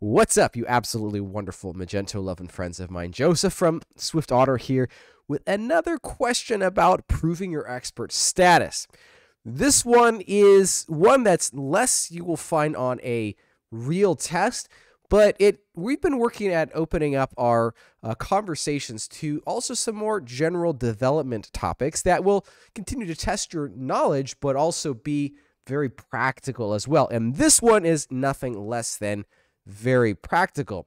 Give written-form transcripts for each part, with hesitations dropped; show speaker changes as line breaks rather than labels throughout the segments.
What's up, you absolutely wonderful Magento loving friends of mine? Joseph from SwiftOtter here with another question about proving your expert status. This one is one that's less you will find on a real test, but we've been working at opening up our conversations to also some more general development topics that will continue to test your knowledge, but also be very practical as well. And this one is nothing less than very practical.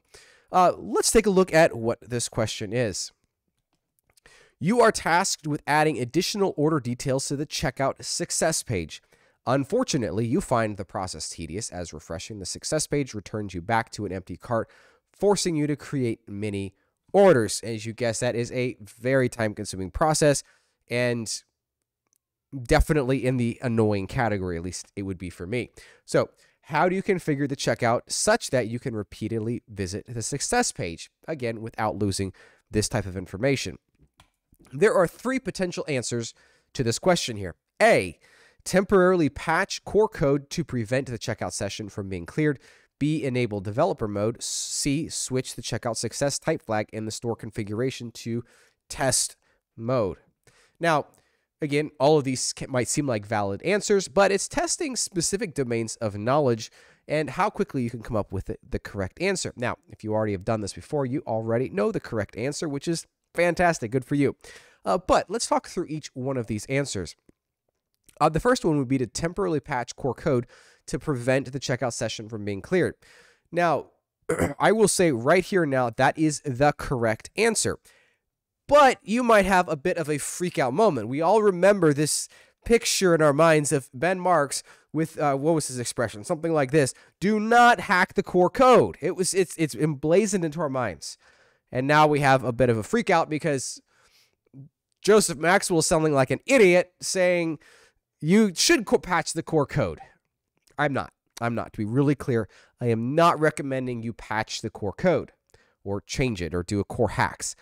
Let's take a look at what this question is. You are tasked with adding additional order details to the checkout success page. Unfortunately, you find the process tedious as refreshing the success page returns you back to an empty cart, forcing you to create many orders. As you guessed, that is a very time-consuming process and definitely in the annoying category, at least it would be for me. So, how do you configure the checkout such that you can repeatedly visit the success page, again, without losing this type of information? There are three potential answers to this question here. A, temporarily patch core code to prevent the checkout session from being cleared. B, enable developer mode. C, switch the checkout success type flag in the store configuration to test mode. Now, again, all of these might seem like valid answers, but it's testing specific domains of knowledge and how quickly you can come up with the correct answer. Now, if you already have done this before, you already know the correct answer, which is fantastic. Good for you. But let's talk through each one of these answers. The first one would be to temporarily patch core code to prevent the checkout session from being cleared. Now, I will say right here now, that is the correct answer. But you might have a bit of a freak out moment. We all remember this picture in our minds of Ben Marks with, what was his expression? Something like this: do not hack the core code. It's emblazoned into our minds. And now we have a bit of a freak out because Joseph Maxwell is sounding like an idiot saying you should patch the core code. I'm not. To be really clear, I am not recommending you patch the core code or change it or do a core hacks.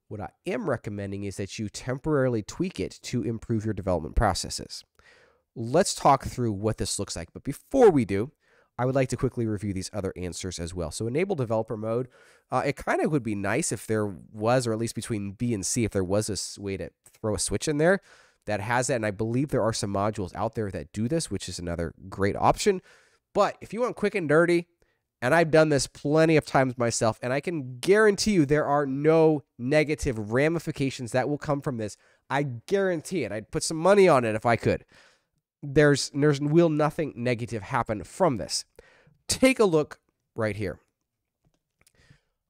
What I am recommending is that you temporarily tweak it to improve your development processes. Let's talk through what this looks like. But before we do, I would like to quickly review these other answers as well. So enable developer mode. It kind of would be nice if there was, or at least between B and C, if there was a way to throw a switch in there that has that. And I believe there are some modules out there that do this, which is another great option. But if you want quick and dirty, and I've done this plenty of times myself, and I can guarantee you there are no negative ramifications that will come from this. I guarantee it. I'd put some money on it if I could. Will nothing negative happen from this. Take a look right here.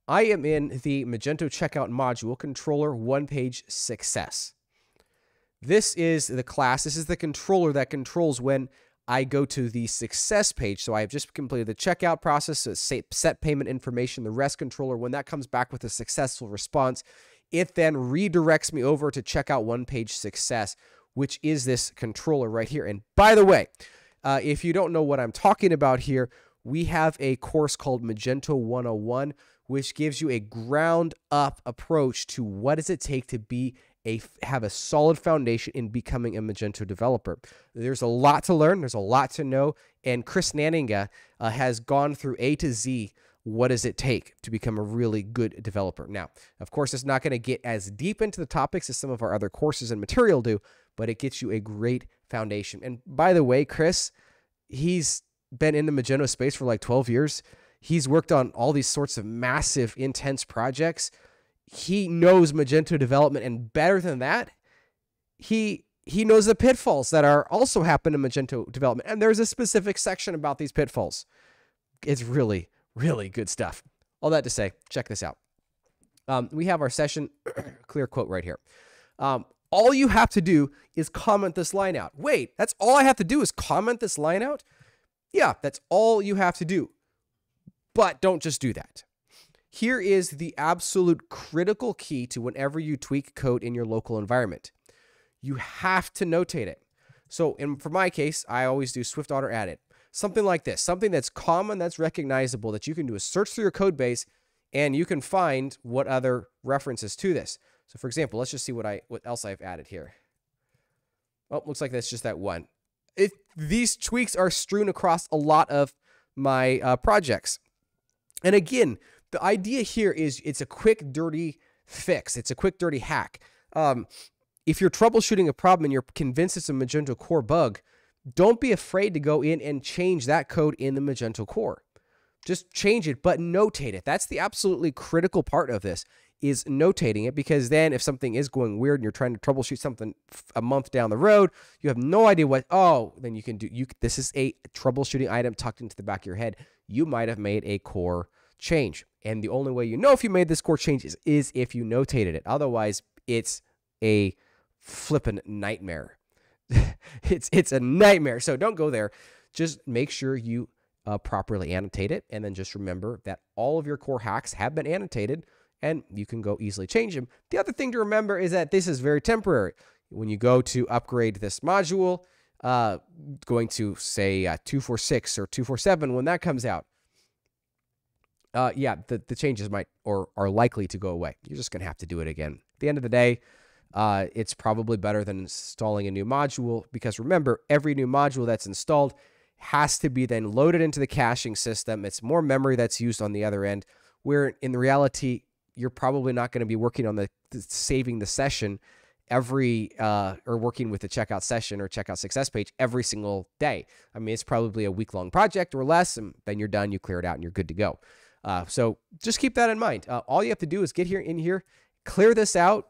I am in the Magento checkout module controller one-page success. This is the class. This is the controller that controls when I go to the success page. So I have just completed the checkout process, so set payment information, the REST controller. When that comes back with a successful response, it then redirects me over to checkout one-page success, which is this controller right here. And by the way, if you don't know what I'm talking about here, we have a course called Magento 101, which gives you a ground-up approach to what does it take to have a solid foundation in becoming a Magento developer. There's a lot to learn. There's a lot to know. And Chris Nanninga has gone through A to Z. What does it take to become a really good developer? Now, of course, it's not going to get as deep into the topics as some of our other courses and material do, but it gets you a great foundation. And by the way, Chris, he's been in the Magento space for like 12 years. He's worked on all these sorts of massive, intense projects. He knows Magento development, and better than that, he knows the pitfalls that are also happen in Magento development. And there's a specific section about these pitfalls. It's really, really good stuff. All that to say, check this out. We have our session clear quote right here. All you have to do is comment this line out. Wait, that's all I have to do is comment this line out? Yeah, that's all you have to do. But don't just do that. Here is the absolute critical key to whenever you tweak code in your local environment. You have to notate it. So for my case, I always do SwiftOtter added. Something like this, something that's common, that's recognizable, that you can do a search through your code base and you can find what other references to this. So for example, let's just see what else I've added here. Oh, looks like that's just that one. These tweaks are strewn across a lot of my projects. And again, the idea here is it's a quick, dirty fix. It's a quick, dirty hack. If you're troubleshooting a problem and you're convinced it's a Magento core bug, don't be afraid to go in and change that code in the Magento core. Just change it, but notate it. That's the absolutely critical part of this, is notating it, because then if something is going weird and you're trying to troubleshoot something a month down the road, you have no idea what, then you can do, this is a troubleshooting item tucked into the back of your head. You might have made a core change. And the only way you know if you made this core change is if you notated it. Otherwise, it's a flippin' nightmare. It's a nightmare. So don't go there. Just make sure you properly annotate it, and then just remember that all of your core hacks have been annotated, and you can go easily change them. The other thing to remember is that this is very temporary. When you go to upgrade this module, going to say 246 or 247 when that comes out, the changes might or are likely to go away. You're just going to have to do it again. At the end of the day, it's probably better than installing a new module, because remember, every new module that's installed has to be then loaded into the caching system. It's more memory that's used on the other end, where in reality, you're probably not going to be working on the saving the session or working with the checkout session or checkout success page every single day. I mean, it's probably a week-long project or less, and then you're done, you clear it out, and you're good to go. So just keep that in mind. All you have to do is get in here, clear this out.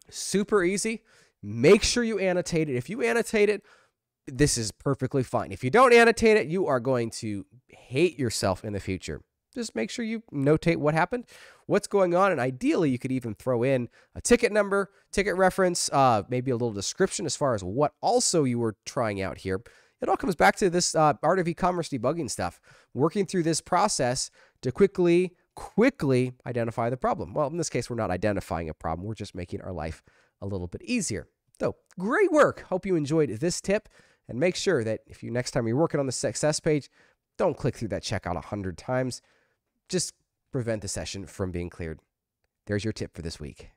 Super easy. Make sure you annotate it. If you annotate it, this is perfectly fine. If you don't annotate it, you are going to hate yourself in the future. Just make sure you notate what happened, what's going on, and ideally you could even throw in a ticket number, ticket reference, maybe a little description as far as what also you were trying out here. It all comes back to this art of e-commerce debugging stuff, working through this process to quickly identify the problem. Well, in this case, we're not identifying a problem. We're just making our life a little bit easier. So great work. Hope you enjoyed this tip. And make sure that if next time you're working on the success page, don't click through that checkout 100 times. Just prevent the session from being cleared. There's your tip for this week.